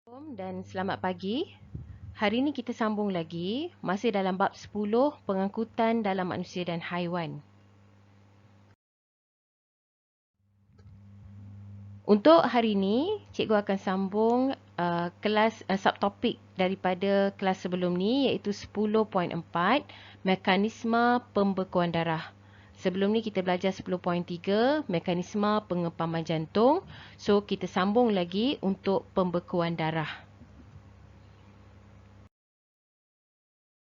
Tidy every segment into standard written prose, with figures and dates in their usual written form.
Assalamualaikum dan selamat pagi. Hari ini kita sambung lagi, masih dalam bab 10 pengangkutan dalam manusia dan haiwan. Untuk hari ini, cikgu akan sambung subtopik daripada kelas sebelum ni, iaitu 10.4 mekanisme pembekuan darah. Sebelum ni kita belajar 10.3 mekanisme pengepaman jantung. So kita sambung lagi untuk pembekuan darah.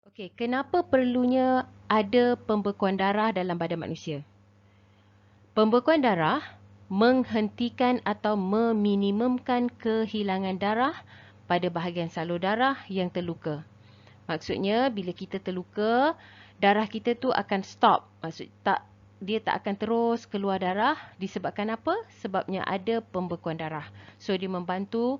Okey, kenapa perlunya ada pembekuan darah dalam badan manusia? Pembekuan darah menghentikan atau meminimumkan kehilangan darah pada bahagian salur darah yang terluka. Maksudnya bila kita terluka, darah kita tu akan stop. Dia tak akan terus keluar darah disebabkan apa? Sebabnya ada pembekuan darah. So dia membantu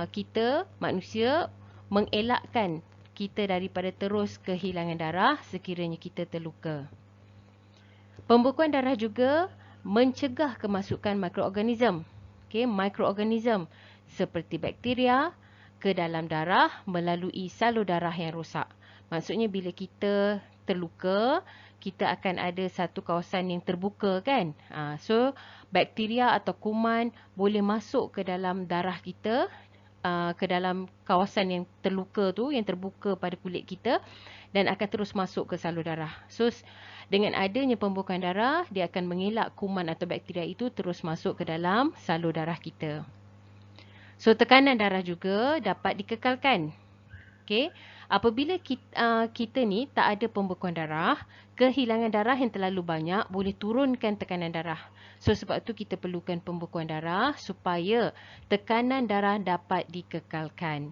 kita manusia mengelakkan kita daripada terus kehilangan darah sekiranya kita terluka. Pembekuan darah juga mencegah kemasukan mikroorganism. Mikroorganism seperti bakteria ke dalam darah melalui salur darah yang rosak. Maksudnya bila kita terluka, kita akan ada satu kawasan yang terbuka kan. So bakteria atau kuman boleh masuk ke dalam darah kita, ke dalam kawasan yang terluka tu, yang terbuka pada kulit kita, dan akan terus masuk ke salur darah. So dengan adanya pembekuan darah, dia akan mengelak kuman atau bakteria itu terus masuk ke dalam salur darah kita. So tekanan darah juga dapat dikekalkan. Okey, apabila kita ni tak ada pembekuan darah, kehilangan darah yang terlalu banyak boleh turunkan tekanan darah. So sebab tu kita perlukan pembekuan darah supaya tekanan darah dapat dikekalkan.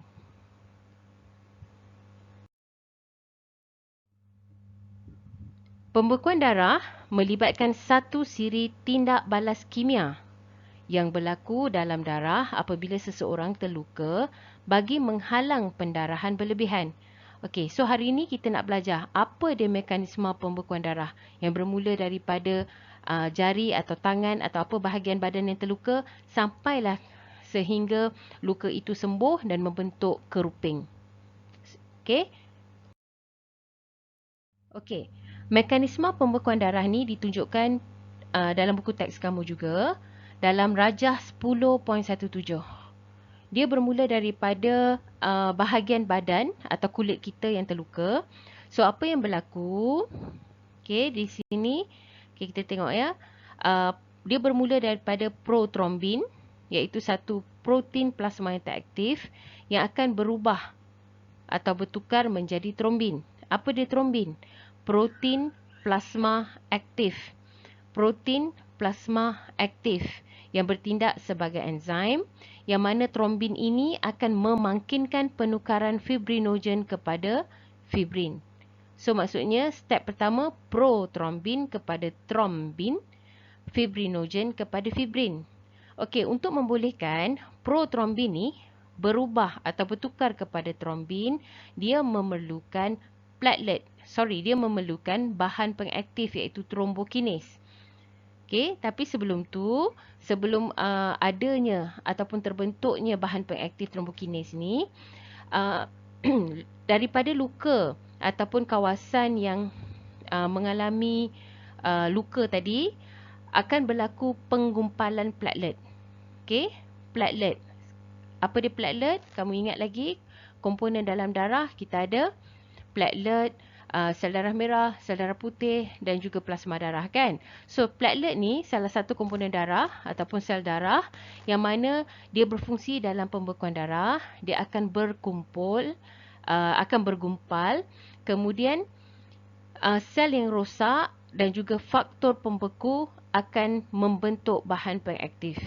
Pembekuan darah melibatkan satu siri tindak balas kimia yang berlaku dalam darah apabila seseorang terluka bagi menghalang pendarahan berlebihan. Okey, so hari ini kita nak belajar apa dia mekanisme pembekuan darah yang bermula daripada jari atau tangan atau apa bahagian badan yang terluka sampailah sehingga luka itu sembuh dan membentuk keruping. Okey. Okey. Mekanisme pembekuan darah ni ditunjukkan dalam buku teks kamu juga dalam Rajah 10.17. Dia bermula daripada bahagian badan atau kulit kita yang terluka. So apa yang berlaku? Okey, di sini kita tengok ya. Dia bermula daripada protrombin, iaitu satu protein plasma yang tak aktif yang akan berubah atau bertukar menjadi trombin. Apa dia trombin? Protein plasma aktif. Protein plasma aktif yang bertindak sebagai enzim yang mana trombin ini akan memangkinkan penukaran fibrinogen kepada fibrin. So maksudnya step pertama protrombin kepada trombin, fibrinogen kepada fibrin. Okey, untuk membolehkan protrombin ni berubah atau bertukar kepada trombin, dia memerlukan dia memerlukan bahan pengaktif iaitu trombokinase. Okey, tapi sebelum adanya ataupun terbentuknya bahan pengaktif trombokinase ni, daripada luka ataupun kawasan yang mengalami luka tadi, akan berlaku penggumpalan platelet. Okey, platelet. Apa dia platelet? Kamu ingat lagi, komponen dalam darah kita ada platelet, sel darah merah, sel darah putih dan juga plasma darah kan. So platelet ni salah satu komponen darah ataupun sel darah yang mana dia berfungsi dalam pembekuan darah. Dia akan bergumpal, kemudian sel yang rosak dan juga faktor pembeku akan membentuk bahan pengaktif.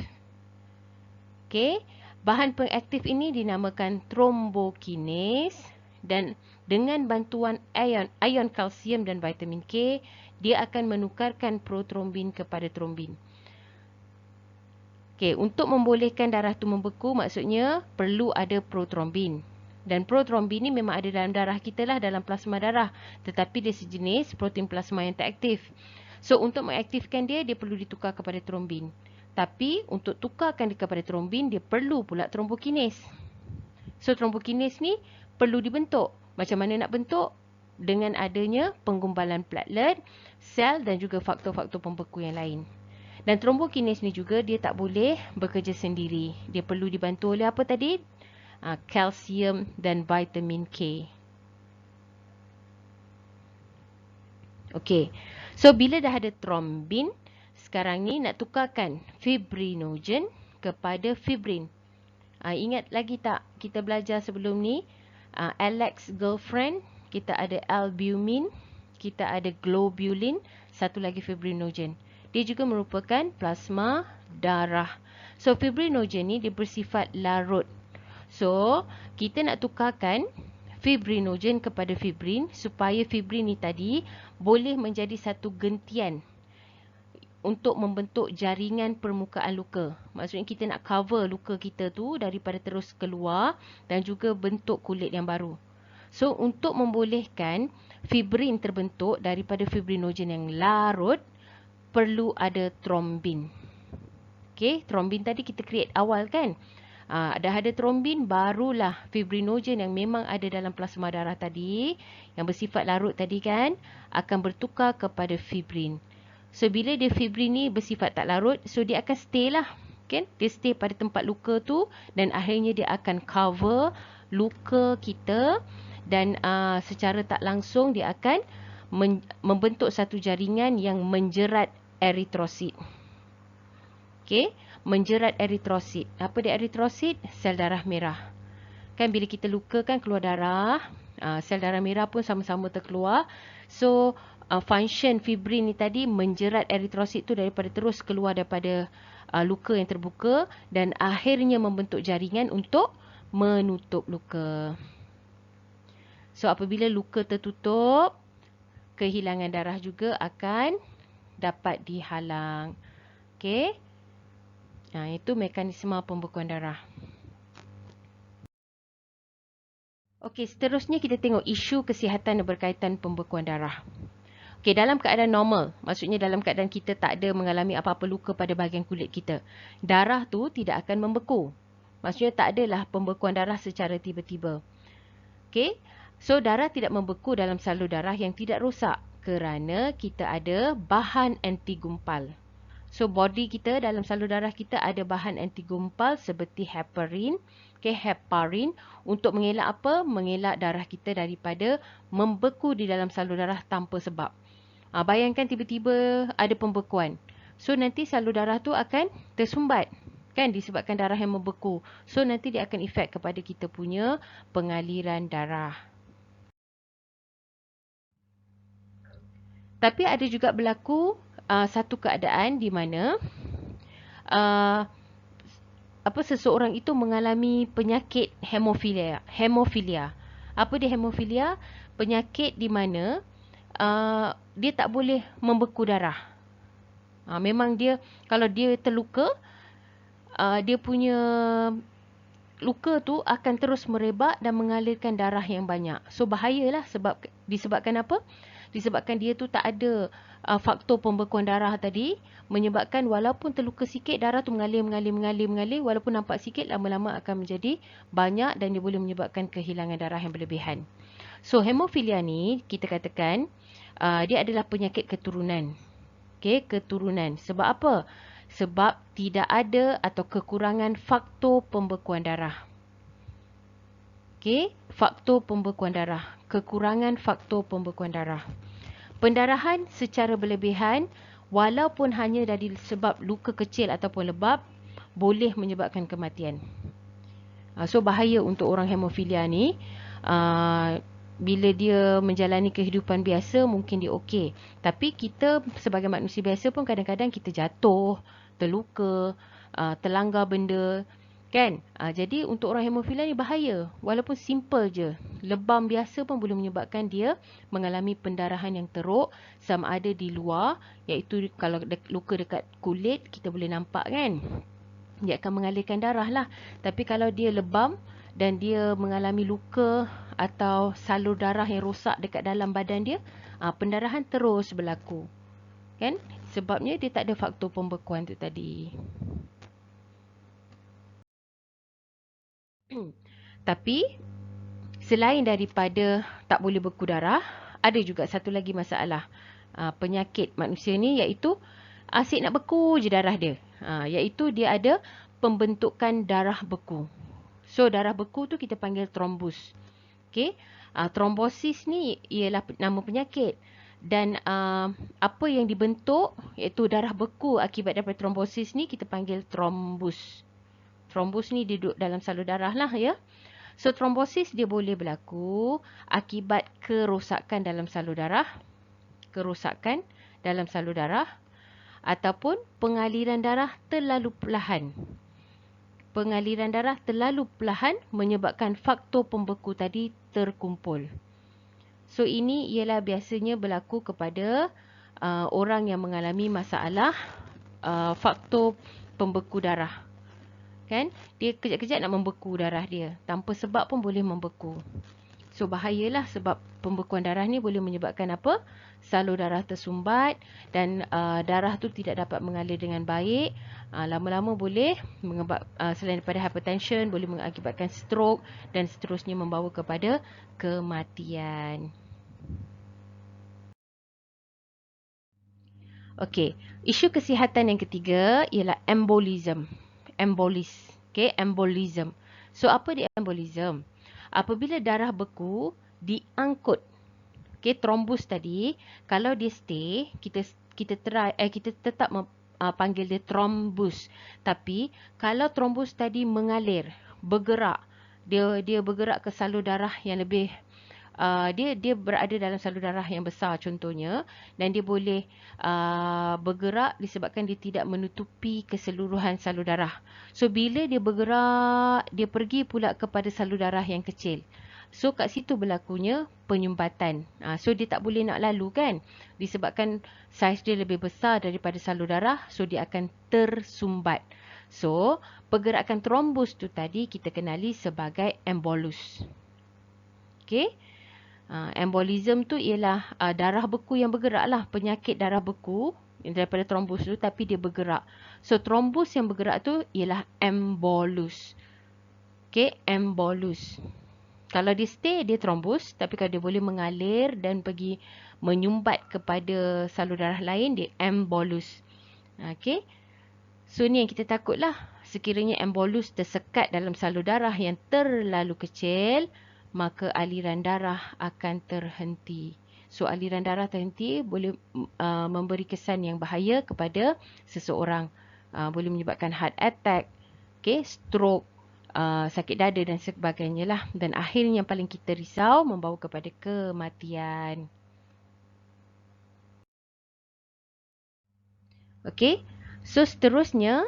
Okey, bahan pengaktif ini dinamakan trombokinase dan dengan bantuan ion kalsium dan vitamin K, dia akan menukarkan protrombin kepada trombin. Okey, untuk membolehkan darah tu membeku maksudnya perlu ada protrombin. Dan protrombin ni memang ada dalam darah kita lah, dalam plasma darah. Tetapi dia sejenis protein plasma yang tak aktif. So untuk mengaktifkan dia perlu ditukar kepada trombin. Tapi untuk tukarkan dia kepada trombin, dia perlu pula trombokinase. So thrombokinase ni perlu dibentuk. Macam mana nak bentuk? Dengan adanya penggumpalan platelet, sel dan juga faktor-faktor pembeku yang lain. Dan thrombokinase ni juga dia tak boleh bekerja sendiri. Dia perlu dibantu oleh apa tadi? Kalsium dan vitamin K. Okey. So bila dah ada thrombin, sekarang ni nak tukarkan fibrinogen kepada fibrin. Ingat lagi tak kita belajar sebelum ni? Alex girlfriend, kita ada albumin, kita ada globulin, satu lagi fibrinogen. Dia juga merupakan plasma darah. So fibrinogen ni dia bersifat larut. So kita nak tukarkan fibrinogen kepada fibrin supaya fibrin ni tadi boleh menjadi satu gentian untuk membentuk jaringan permukaan luka. Maksudnya kita nak cover luka kita tu daripada terus keluar dan juga bentuk kulit yang baru. So untuk membolehkan fibrin terbentuk daripada fibrinogen yang larut, perlu ada thrombin. Okay, thrombin tadi kita create awal kan? Dah ada thrombin, barulah fibrinogen yang memang ada dalam plasma darah tadi, yang bersifat larut tadi kan, akan bertukar kepada fibrin. So bila dia fibrin ni bersifat tak larut, so dia akan stay lah. Kan? Dia stay pada tempat luka tu dan akhirnya dia akan cover luka kita dan secara tak langsung dia akan membentuk satu jaringan yang menjerat eritrosit. Okay? Menjerat eritrosit. Apa dia eritrosit? Sel darah merah. Kan bila kita luka kan keluar darah, sel darah merah pun sama-sama terkeluar. So function fibrin ni tadi menjerat eritrosit tu daripada terus keluar daripada luka yang terbuka dan akhirnya membentuk jaringan untuk menutup luka. So apabila luka tertutup, kehilangan darah juga akan dapat dihalang. Okey. Itu mekanisme pembekuan darah. Okey, seterusnya kita tengok isu kesihatan yang berkaitan pembekuan darah. Okey, dalam keadaan normal, maksudnya dalam keadaan kita tak ada mengalami apa-apa luka pada bahagian kulit kita, darah tu tidak akan membeku. Maksudnya tak adalah pembekuan darah secara tiba-tiba. Okey, so darah tidak membeku dalam salur darah yang tidak rosak kerana kita ada bahan anti gumpal. So body kita, dalam salur darah kita ada bahan anti gumpal seperti heparin, heparin untuk mengelak apa? Mengelak darah kita daripada membeku di dalam salur darah tanpa sebab. Bayangkan tiba-tiba ada pembekuan. So nanti salur darah tu akan tersumbat kan disebabkan darah yang membeku. So nanti dia akan efek kepada kita punya pengaliran darah. Tapi ada juga berlaku satu keadaan di mana seseorang itu mengalami penyakit hemofilia. Apa dia hemofilia? Penyakit di mana dia tak boleh membeku darah. Memang dia, kalau dia terluka, dia punya luka tu akan terus merebak dan mengalirkan darah yang banyak. So bahayalah disebabkan apa? Disebabkan dia tu tak ada faktor pembekuan darah tadi, menyebabkan walaupun terluka sikit, darah tu mengalir, walaupun nampak sikit, lama-lama akan menjadi banyak dan dia boleh menyebabkan kehilangan darah yang berlebihan. So hemofilia ni kita katakan dia adalah penyakit keturunan. Okey, keturunan. Sebab apa? Sebab tidak ada atau kekurangan faktor pembekuan darah. Okey, faktor pembekuan darah. Kekurangan faktor pembekuan darah. Pendarahan secara berlebihan walaupun hanya dari sebab luka kecil ataupun lebab boleh menyebabkan kematian. So bahaya untuk orang hemofilia ni. Bila dia menjalani kehidupan biasa mungkin dia okey. Tapi kita sebagai manusia biasa pun kadang-kadang kita jatuh, terluka, terlanggar benda. Kan? Jadi untuk orang hemofilia ni bahaya. Walaupun simple je. Lebam biasa pun boleh menyebabkan dia mengalami pendarahan yang teruk sama ada di luar. Iaitu kalau luka dekat kulit kita boleh nampak kan. Dia akan mengalirkan darah lah. Tapi kalau dia lebam dan dia mengalami luka atau salur darah yang rosak dekat dalam badan dia, pendarahan terus berlaku. Kan? Sebabnya dia tak ada faktor pembekuan tu tadi. Tapi selain daripada tak boleh beku darah, ada juga satu lagi masalah penyakit manusia ni, iaitu asyik nak beku je darah dia. Iaitu dia ada pembentukan darah beku. So darah beku tu kita panggil trombus. Okey. Trombosis ni ialah nama penyakit. Dan apa yang dibentuk iaitu darah beku akibat daripada trombosis ni kita panggil trombus. Trombus ni duduk dalam salur darah lah ya. So trombosis dia boleh berlaku akibat kerosakan dalam salur darah, ataupun pengaliran darah terlalu perlahan. Pengaliran darah terlalu perlahan menyebabkan faktor pembeku tadi terkumpul. So ini ialah biasanya berlaku kepada orang yang mengalami masalah faktor pembeku darah. Kan? Dia kejap-kejap nak membeku darah dia. Tanpa sebab pun boleh membeku. So bahayalah sebab pembekuan darah ni boleh menyebabkan apa? Salur darah tersumbat dan darah tu tidak dapat mengalir dengan baik. Lama-lama boleh selain daripada hypertension, boleh mengakibatkan stroke dan seterusnya membawa kepada kematian. Okey, isu kesihatan yang ketiga ialah embolism. Embolism. So apa dia embolism? Apabila darah beku diangkut, trombus tadi, kalau dia stay, kita tetap panggil dia trombus. Tapi kalau trombus tadi mengalir, bergerak, dia bergerak ke salur darah yang lebih dia berada dalam salur darah yang besar contohnya, dan dia boleh bergerak disebabkan dia tidak menutupi keseluruhan salur darah. So bila dia bergerak, dia pergi pula kepada salur darah yang kecil. So kat situ berlakunya penyumbatan. So dia tak boleh nak lalu kan, disebabkan saiz dia lebih besar daripada salur darah, so dia akan tersumbat. So pergerakan trombus tu tadi kita kenali sebagai embolus. Okey. Embolism tu ialah darah beku yang bergerak lah. Penyakit darah beku daripada trombus tu, tapi dia bergerak. So trombus yang bergerak tu ialah embolus. Embolus. Kalau dia stay, dia trombus. Tapi kalau dia boleh mengalir dan pergi menyumbat kepada salur darah lain, dia embolus. So ni yang kita takut lah. Sekiranya embolus tersekat dalam salur darah yang terlalu kecil, maka aliran darah akan terhenti. So aliran darah terhenti boleh memberi kesan yang bahaya kepada seseorang. Boleh menyebabkan heart attack, stroke, sakit dada dan sebagainya lah. Dan akhirnya yang paling kita risau membawa kepada kematian. So seterusnya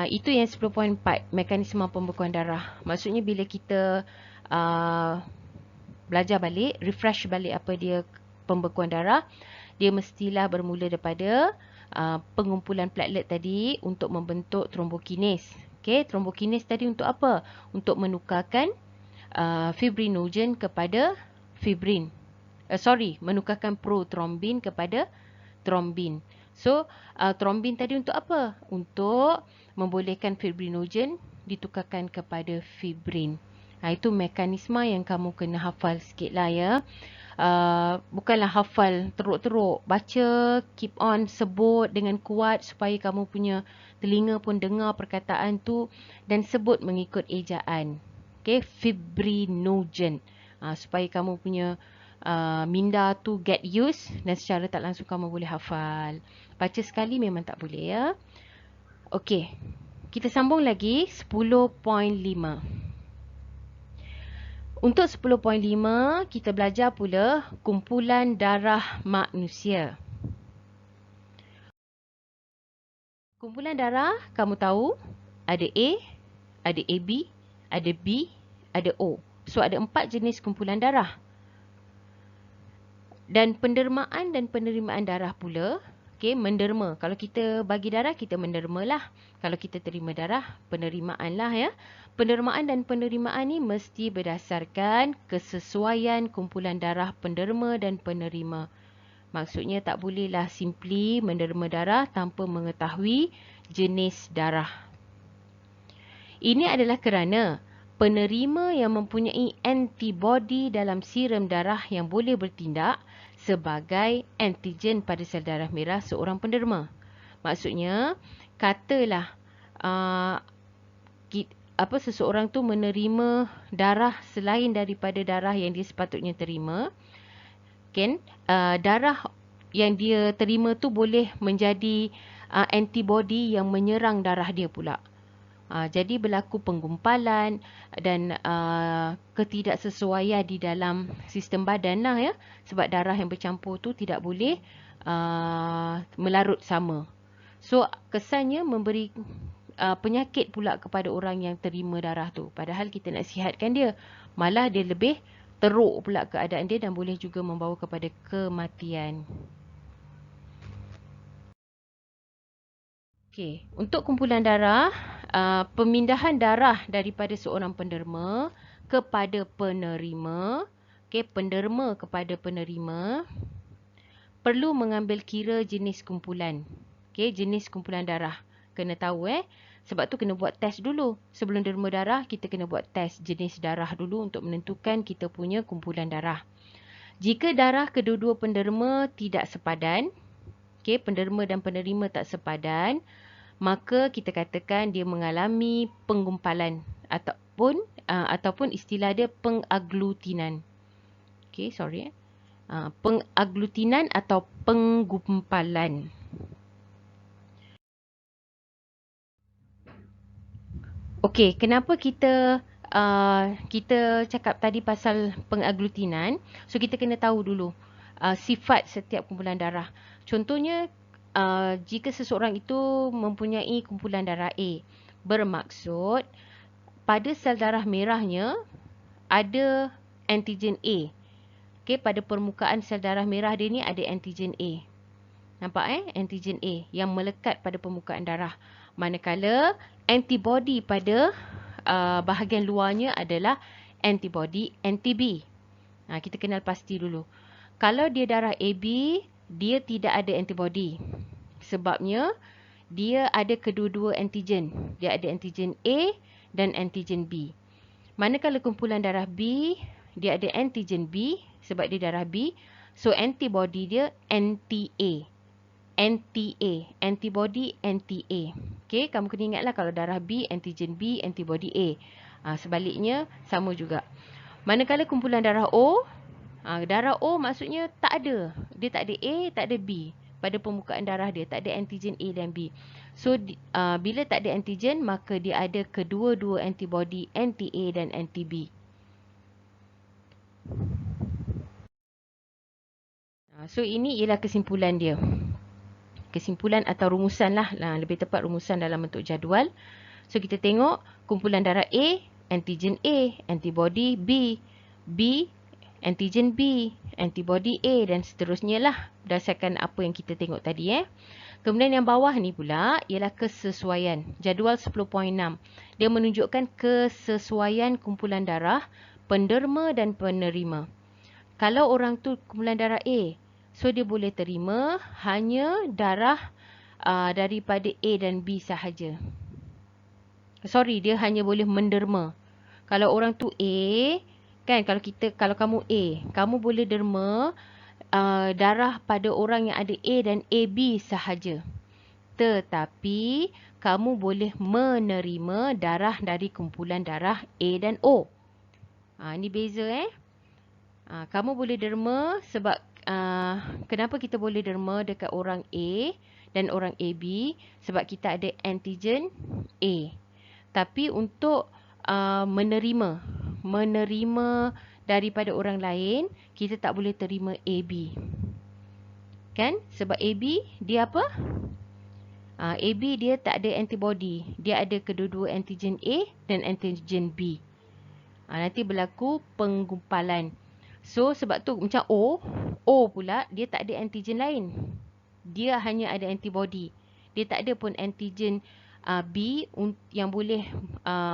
itu yang 10.4 mekanisme pembekuan darah. Maksudnya bila kita belajar balik, refresh balik apa dia pembekuan darah, dia mestilah bermula daripada pengumpulan platelet tadi untuk membentuk trombokinis. Trombokinis tadi untuk apa? Untuk menukarkan fibrinogen kepada fibrin. Menukarkan protrombin kepada trombin. So trombin tadi untuk apa? Untuk membolehkan fibrinogen ditukarkan kepada fibrin. Itu mekanisme yang kamu kena hafal sikit lah ya. Bukanlah hafal teruk-teruk. Baca, keep on, sebut dengan kuat supaya kamu punya telinga pun dengar perkataan tu dan sebut mengikut ejaan. Fibrinogen. Supaya kamu punya minda tu get used dan secara tak langsung kamu boleh hafal. Baca sekali memang tak boleh ya. Kita sambung lagi 10.5. Untuk 10.5, kita belajar pula kumpulan darah manusia. Kumpulan darah, kamu tahu, ada A, ada AB, ada B, ada O. So, ada 4 jenis kumpulan darah. Dan pendermaan dan penerimaan darah pula, menderma. Kalau kita bagi darah, kita menderma lah. Kalau kita terima darah, penerimaan lah ya. Pendermaan dan penerimaan ni mesti berdasarkan kesesuaian kumpulan darah penderma dan penerima. Maksudnya tak bolehlah simply menderma darah tanpa mengetahui jenis darah. Ini adalah kerana penerima yang mempunyai antibodi dalam serum darah yang boleh bertindak sebagai antigen pada sel darah merah seorang penderma. Maksudnya, katalah seseorang tu menerima darah selain daripada darah yang dia sepatutnya terima, kan? Darah yang dia terima tu boleh menjadi antibodi yang menyerang darah dia pula. Jadi berlaku penggumpalan dan ketidaksesuaian di dalam sistem badan lah ya. Sebab darah yang bercampur tu tidak boleh melarut sama. So kesannya memberi penyakit pula kepada orang yang terima darah tu. Padahal kita nak sihatkan dia. Malah dia lebih teruk pula keadaan dia dan boleh juga membawa kepada kematian. Okey, untuk kumpulan darah, pemindahan darah daripada seorang penderma kepada penerima, penderma kepada penerima, perlu mengambil kira jenis kumpulan. Jenis kumpulan darah. Kena tahu sebab tu kena buat test dulu. Sebelum derma darah, kita kena buat test jenis darah dulu untuk menentukan kita punya kumpulan darah. Jika darah kedua-dua penderma tidak sepadan, penderma dan penerima tak sepadan, maka kita katakan dia mengalami penggumpalan ataupun istilah dia pengaglutinan. Pengaglutinan atau penggumpalan. Okey, kenapa kita cakap tadi pasal pengaglutinan? So kita kena tahu dulu sifat setiap kumpulan darah. Contohnya, jika seseorang itu mempunyai kumpulan darah A, bermaksud pada sel darah merahnya ada antigen A. Pada permukaan sel darah merah dia ni ada antigen A. Nampak antigen A yang melekat pada permukaan darah. Manakala antibodi pada bahagian luarnya adalah antibodi anti-B. Kita kenal pasti dulu. Kalau dia darah AB, dia tidak ada antibodi. Sebabnya dia ada kedua-dua antigen. Dia ada antigen A dan antigen B. Manakala kumpulan darah B, dia ada antigen B sebab dia darah B. So antibodi dia anti-A. Antibody anti-A. Kamu kena ingatlah kalau darah B, antigen B, antibody A. Sebaliknya sama juga. Manakala kumpulan darah O, darah O maksudnya tak ada. Dia tak ada A, tak ada B. Pada permukaan darah dia tak ada antigen A dan B. So bila tak ada antigen, maka dia ada kedua-dua antibody anti-A dan anti-B. So ini ialah kesimpulan dia. Kesimpulan atau rumusan lah. Lebih tepat rumusan dalam bentuk jadual. So kita tengok kumpulan darah A, antigen A, antibody B, B, antigen B, antibody A dan seterusnya lah berdasarkan apa yang kita tengok tadi. Kemudian yang bawah ni pula ialah kesesuaian. Jadual 10.6. Dia menunjukkan kesesuaian kumpulan darah penderma dan penerima. Kalau orang tu kumpulan darah A, so dia boleh terima hanya darah daripada A dan B sahaja. Dia hanya boleh menderma. Kalau orang tu A, kan, kalau kamu A, kamu boleh derma darah pada orang yang ada A dan AB sahaja. Tetapi kamu boleh menerima darah dari kumpulan darah A dan O. Ini beza kamu boleh derma sebab kenapa kita boleh derma dekat orang A dan orang AB? Sebab kita ada antigen A. Tapi untuk menerima daripada orang lain, kita tak boleh terima AB. Kan? Sebab AB dia apa? AB dia tak ada antibody. Dia ada kedua-dua antigen A dan antigen B. Nanti berlaku penggumpalan. So sebab tu macam O pula dia tak ada antigen lain. Dia hanya ada antibody. Dia tak ada pun antigen B yang boleh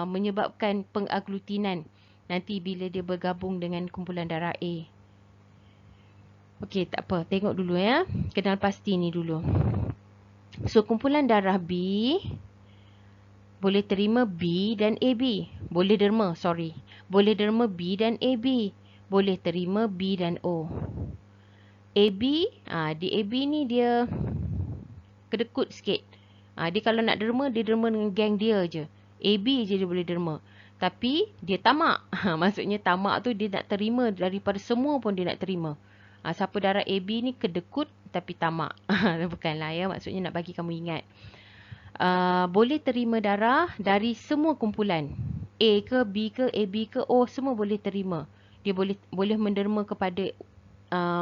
menyebabkan pengaglutinan nanti bila dia bergabung dengan kumpulan darah A. Okey, tak apa. Tengok dulu ya. Kenal pasti ni dulu. So kumpulan darah B boleh terima B dan AB. Boleh derma, sorry. Boleh derma B dan AB. Boleh terima B dan O. AB, di AB ni dia kedekut sikit. Dia kalau nak derma, dia derma dengan geng dia je. AB je dia boleh derma. Tapi dia tamak. Maksudnya tamak tu dia nak terima daripada semua pun dia nak terima. Siapa darah AB ni kedekut tapi tamak. Bukanlah ya, maksudnya nak bagi kamu ingat. Boleh terima darah dari semua kumpulan. A ke, B ke, AB ke, O, semua boleh terima. Dia boleh menderma kepada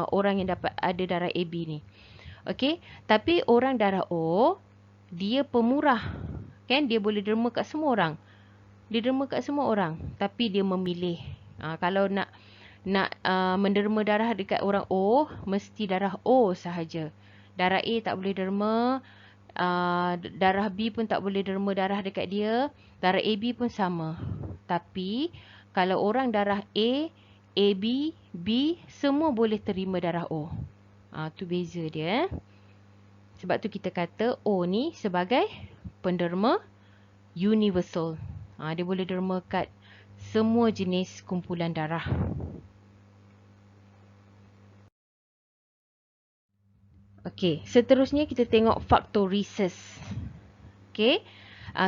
orang yang dapat ada darah AB ni. Okey, tapi orang darah O, dia pemurah. Kan, dia boleh derma kat semua orang. Dia derma kat semua orang, tapi dia memilih. Kalau nak menderma darah dekat orang O, mesti darah O sahaja. Darah A tak boleh derma. Darah B pun tak boleh derma darah dekat dia. Darah AB pun sama. Tapi kalau orang darah A, AB, B semua boleh terima darah O. Tu beza dia. Sebab tu kita kata O ni sebagai penderma universal. Dia boleh derma kat semua jenis kumpulan darah. Okey, seterusnya kita tengok faktor rhesus. Okey,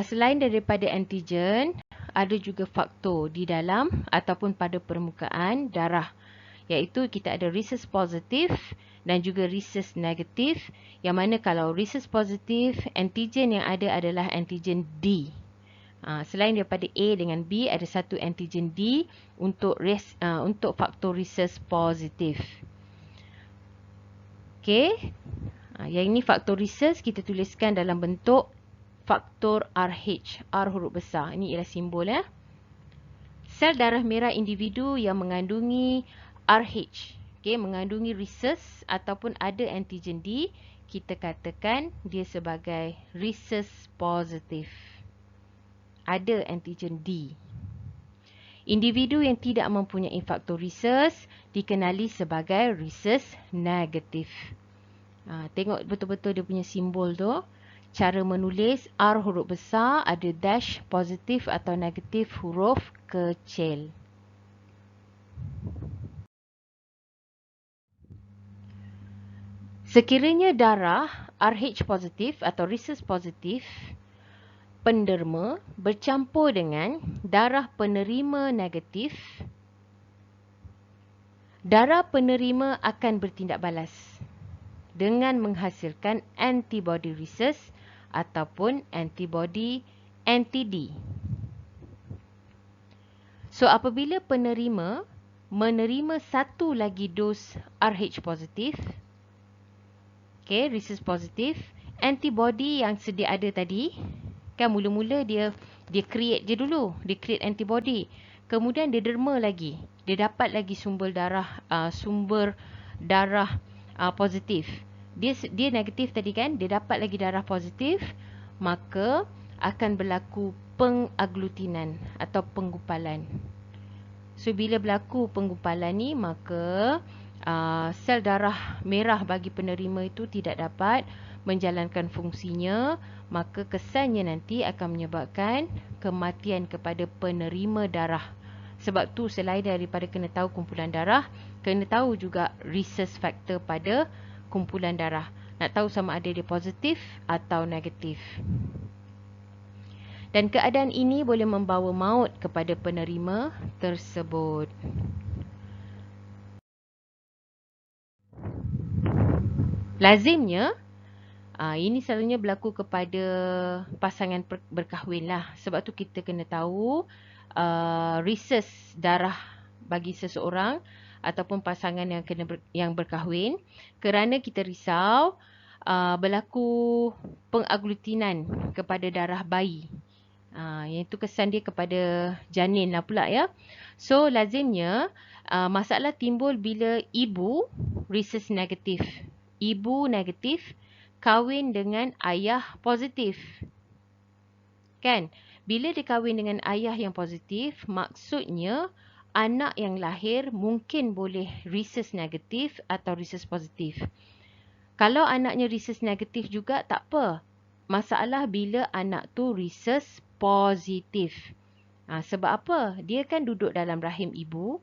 selain daripada antigen, ada juga faktor di dalam ataupun pada permukaan darah. Iaitu kita ada rhesus positif dan juga rhesus negatif. Yang mana kalau rhesus positif, antigen yang ada adalah antigen D. Selain daripada A dengan B, ada satu antigen D untuk faktor rhesus positif. Okey. Yang ini faktor rhesus kita tuliskan dalam bentuk faktor RH, R huruf besar. Ini ialah simbol ya. Sel darah merah individu yang mengandungi RH, mengandungi rhesus ataupun ada antigen D, kita katakan dia sebagai rhesus positif. Ada antigen D. Individu yang tidak mempunyai faktor rhesus dikenali sebagai rhesus negatif. Tengok betul-betul dia punya simbol tu. Cara menulis R huruf besar, ada dash positif atau negatif huruf kecil. Sekiranya darah RH positif atau rhesus positif penderma bercampur dengan darah penerima negatif, darah penerima akan bertindak balas dengan menghasilkan antibody rhesus ataupun antibody anti-D. So, apabila penerima menerima satu lagi dos RH positif, rhesus positif, antibody yang sedia ada tadi, kan mula-mula dia create je dulu, dia create antibody. Kemudian dia derma lagi, dia dapat lagi sumber darah positif. Dia negatif tadi kan, dia dapat lagi darah positif, maka akan berlaku pengaglutinan atau penggumpalan. So bila berlaku penggumpalan ni, maka sel darah merah bagi penerima itu tidak dapat menjalankan fungsinya, maka kesannya nanti akan menyebabkan kematian kepada penerima darah. Sebab tu selain daripada kena tahu kumpulan darah, kena tahu juga rhesus factor pada kumpulan darah. Nak tahu sama ada dia positif atau negatif. Dan keadaan ini boleh membawa maut kepada penerima tersebut. Lazimnya, ini selalunya berlaku kepada pasangan berkahwin lah. Sebab tu kita kena tahu rhesus darah bagi seseorang ataupun pasangan yang berkahwin, kerana kita risau berlaku pengaglutinan kepada darah bayi. Iaitu kesan dia kepada janin lah pula ya. So lazimnya masalah timbul bila ibu rhesus negatif. Ibu negatif kahwin dengan ayah positif. Kan? Bila dia kahwin dengan ayah yang positif, maksudnya anak yang lahir mungkin boleh rhesus negatif atau rhesus positif. Kalau anaknya rhesus negatif juga tak apa. masalah bila anak tu rhesus positif. Sebab apa? Dia kan duduk dalam rahim ibu,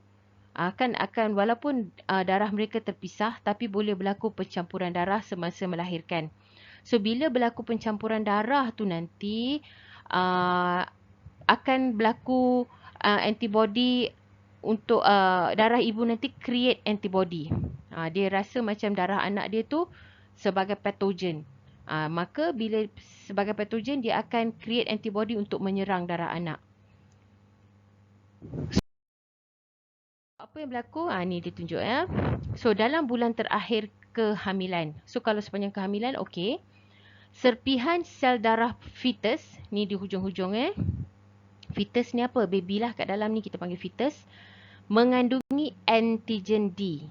akan walaupun darah mereka terpisah, tapi boleh berlaku pencampuran darah semasa melahirkan. So bila berlaku pencampuran darah tu nanti akan berlaku antibody untuk darah ibu nanti create antibody. Dia rasa macam darah anak dia tu sebagai patogen. Maka bila sebagai patogen dia akan create antibody untuk menyerang darah anak. Apa yang berlaku? Ni dia tunjuk ya. So dalam bulan terakhir kehamilan. So kalau sepanjang kehamilan okey. Serpihan sel darah fetus ni di hujung-hujung Fetus ni apa? Baby lah kat dalam ni kita panggil fetus. Mengandungi antigen D.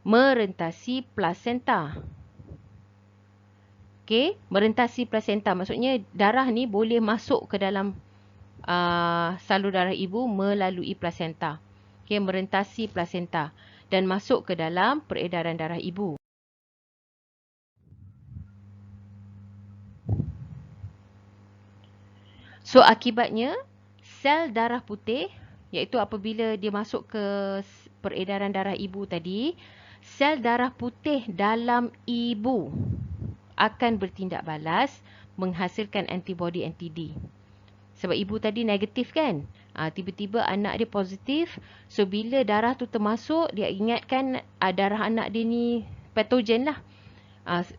Merentasi plasenta. Okey, merentasi plasenta. Maksudnya darah ni boleh masuk ke dalam salur darah ibu melalui plasenta. Okey, merentasi plasenta dan masuk ke dalam peredaran darah ibu. So akibatnya sel darah putih, iaitu apabila dia masuk ke peredaran darah ibu tadi, sel darah putih dalam ibu akan bertindak balas menghasilkan antibody anti-D. Sebab ibu tadi negatif kan? Tiba-tiba anak dia positif. So bila darah tu termasuk, dia ingatkan darah anak dia ni patogen lah.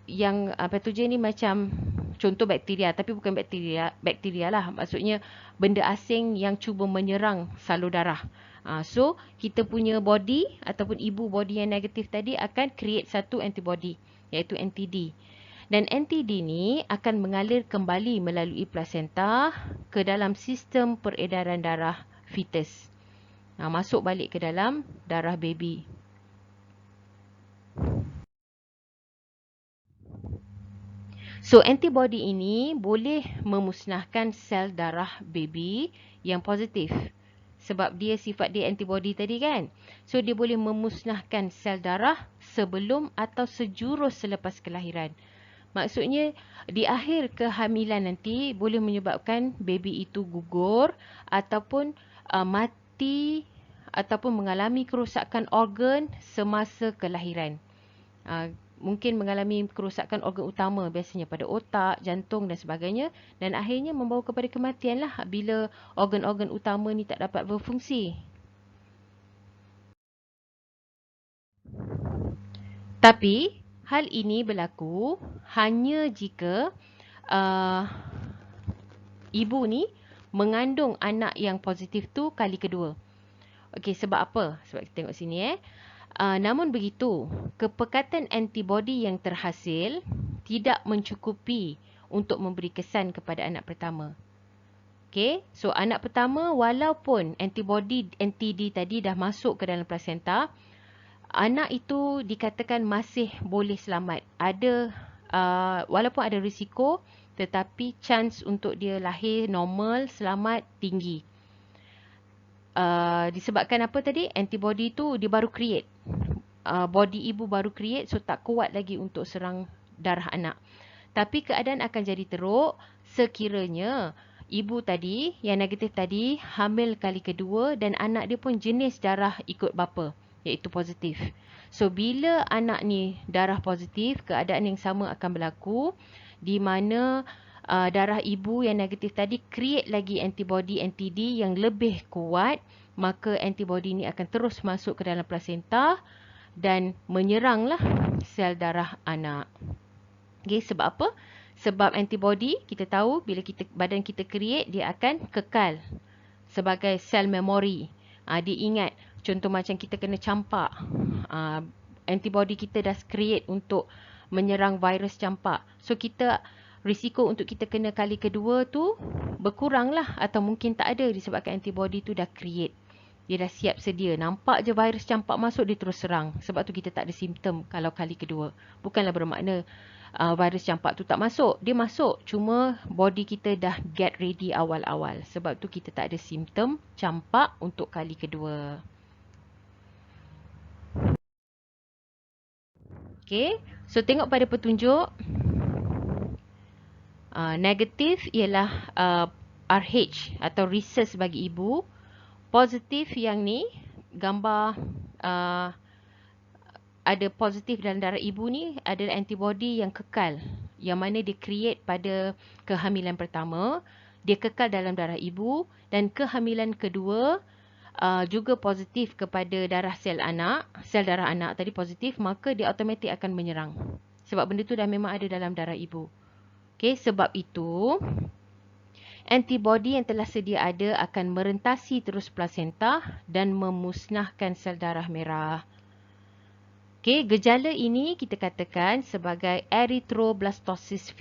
Yang patogen ni macam contoh bakteria, tapi bukan bakteria lah. Maksudnya benda asing yang cuba menyerang salur darah. So kita punya body ataupun ibu body yang negatif tadi akan create satu antibody, iaitu anti-D. Dan anti-D ni akan mengalir kembali melalui plasenta ke dalam sistem peredaran darah fetus. Masuk balik ke dalam darah baby. So antibody ini boleh memusnahkan sel darah baby yang positif. Sebab dia sifat dia antibody tadi kan. So dia boleh memusnahkan sel darah sebelum atau sejurus selepas kelahiran. Maksudnya di akhir kehamilan nanti boleh menyebabkan baby itu gugur ataupun mati ataupun mengalami kerosakan organ semasa kelahiran. Mungkin mengalami kerosakan organ utama, biasanya pada otak, jantung dan sebagainya, dan akhirnya membawa kepada kematian lah bila organ-organ utama ni tak dapat berfungsi. Tapi hal ini berlaku hanya jika ibu ni mengandung anak yang positif tu kali kedua. Okey, sebab apa? Sebab kita tengok sini namun begitu, kepekatan antibody yang terhasil tidak mencukupi untuk memberi kesan kepada anak pertama. Okey, so anak pertama walaupun antibody anti-D tadi dah masuk ke dalam plasenta, anak itu dikatakan masih boleh selamat. Ada walaupun ada risiko, tetapi chance untuk dia lahir normal, selamat, tinggi. Disebabkan apa tadi? Antibody tu dia baru create. Body ibu baru create, so tak kuat lagi untuk serang darah anak. Tapi keadaan akan jadi teruk sekiranya ibu tadi, yang negatif tadi, hamil kali kedua dan anak dia pun jenis darah ikut bapa, iaitu positif. So bila anak ni darah positif, keadaan yang sama akan berlaku di mana darah ibu yang negatif tadi create lagi antibody anti-D yang lebih kuat, maka antibody ni akan terus masuk ke dalam plasenta dan menyeranglah sel darah anak. Okay, sebab apa? Sebab antibody kita tahu bila badan kita create, dia akan kekal sebagai sel memori. Dia ingat, contoh macam kita kena campak, antibody kita dah create untuk menyerang virus campak. So kita risiko untuk kita kena kali kedua tu berkurang lah, atau mungkin tak ada disebabkan antibody tu dah create. Dia dah siap sedia. Nampak je virus campak masuk, dia terus serang. Sebab tu kita tak ada simptom kalau kali kedua. Bukanlah bermakna virus campak tu tak masuk. Dia masuk. Cuma body kita dah get ready awal-awal. Sebab tu kita tak ada simptom campak untuk kali kedua. Okay. So tengok pada petunjuk. Negatif ialah RH atau rhesus bagi ibu. Positif yang ni, gambar ada positif dalam darah ibu ni adalah antibody yang kekal. Yang mana dia create pada kehamilan pertama, dia kekal dalam darah ibu, dan kehamilan kedua juga positif kepada darah sel anak, sel darah anak tadi positif, maka dia automatik akan menyerang. Sebab benda tu dah memang ada dalam darah ibu. Okey, sebab itu antibody yang telah sedia ada akan merentasi terus plasenta dan memusnahkan sel darah merah. Okey, gejala ini kita katakan sebagai erythroblastosis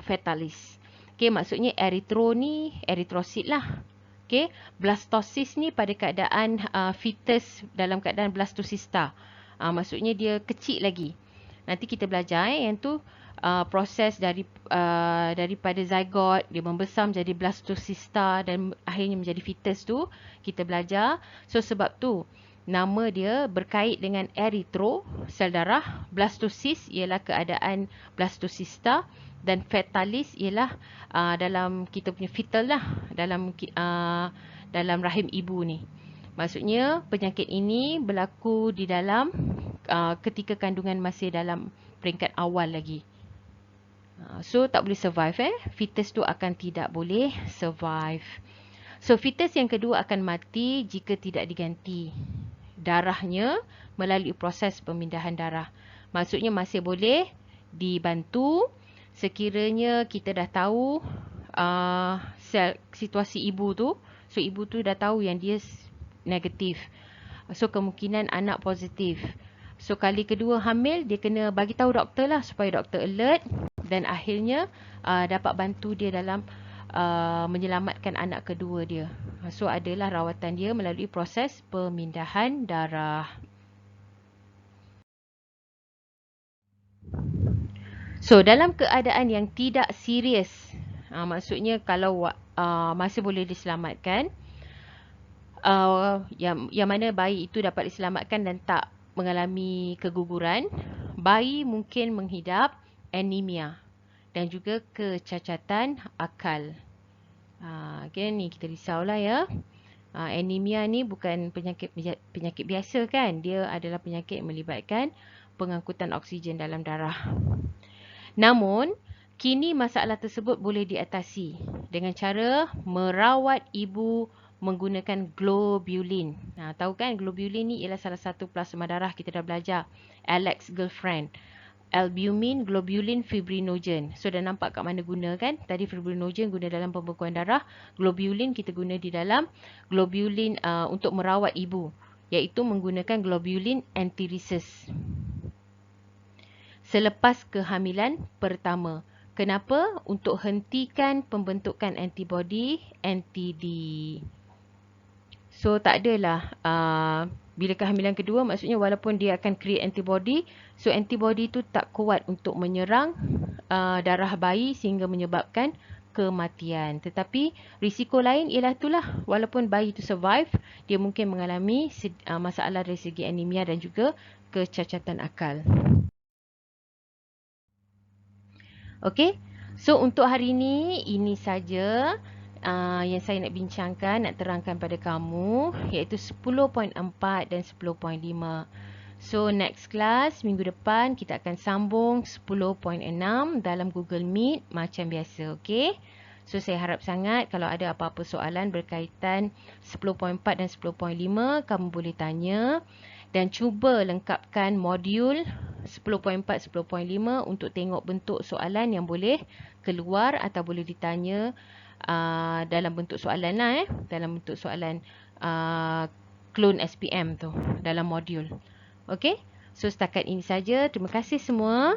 fetalis. Okey, maksudnya eritrosit lah. Okey, blastosis ni pada keadaan fetus dalam keadaan blastocista. Maksudnya dia kecil lagi. Nanti kita belajar yang tu proses daripada zygote dia membesar menjadi blastocista dan akhirnya menjadi fetus tu kita belajar. So sebab tu nama dia berkait dengan erythro, sel darah, blastosis ialah keadaan blastocista dan fetalis ialah dalam kita punya fetal lah, dalam rahim ibu ni. Maksudnya penyakit ini berlaku di dalam ketika kandungan masih dalam peringkat awal lagi. So tak boleh survive fetus tu akan tidak boleh survive. So fetus yang kedua akan mati jika tidak diganti darahnya melalui proses pemindahan darah. Maksudnya masih boleh dibantu sekiranya kita dah tahu situasi ibu tu. So ibu tu dah tahu yang dia negatif. So kemungkinan anak positif. So kali kedua hamil dia kena bagi tahu doktor lah supaya doktor alert dan akhirnya dapat bantu dia dalam menyelamatkan anak kedua dia. So adalah rawatan dia melalui proses pemindahan darah. So dalam keadaan yang tidak serius, maksudnya kalau masih boleh diselamatkan, yang mana bayi itu dapat diselamatkan dan tak mengalami keguguran, bayi mungkin menghidap anemia dan juga kecacatan akal. Okay, ni kita risaulah ya. Anemia ni bukan penyakit biasa kan. Dia adalah penyakit yang melibatkan pengangkutan oksigen dalam darah. Namun, kini masalah tersebut boleh diatasi dengan cara merawat ibu menggunakan globulin. Tahu kan globulin ni ialah salah satu plasma darah kita dah belajar. Alex girlfriend. Albumin, globulin, fibrinogen. So dah nampak kat mana guna kan? Tadi fibrinogen guna dalam pembekuan darah. Globulin kita guna di dalam globulin untuk merawat ibu. Iaitu menggunakan globulin anti-rhesus. Selepas kehamilan pertama. Kenapa? Untuk hentikan pembentukan antibody anti-D. So tak adalah bila kehamilan kedua maksudnya walaupun dia akan create antibody, so antibody tu tak kuat untuk menyerang darah bayi sehingga menyebabkan kematian. Tetapi risiko lain ialah itulah, walaupun bayi tu survive, dia mungkin mengalami masalah dari segi anemia dan juga kecacatan akal. Okey, so untuk hari ini saja yang saya nak bincangkan, nak terangkan pada kamu, iaitu 10.4 dan 10.5. So next class minggu depan kita akan sambung 10.6 dalam Google Meet macam biasa, okey? So saya harap sangat kalau ada apa-apa soalan berkaitan 10.4 dan 10.5 kamu boleh tanya dan cuba lengkapkan modul 10.4, 10.5 untuk tengok bentuk soalan yang boleh keluar atau boleh ditanya dalam bentuk soalan lah dalam bentuk soalan clone SPM tu dalam modul. Okey, so setakat ini saja. Terima kasih semua.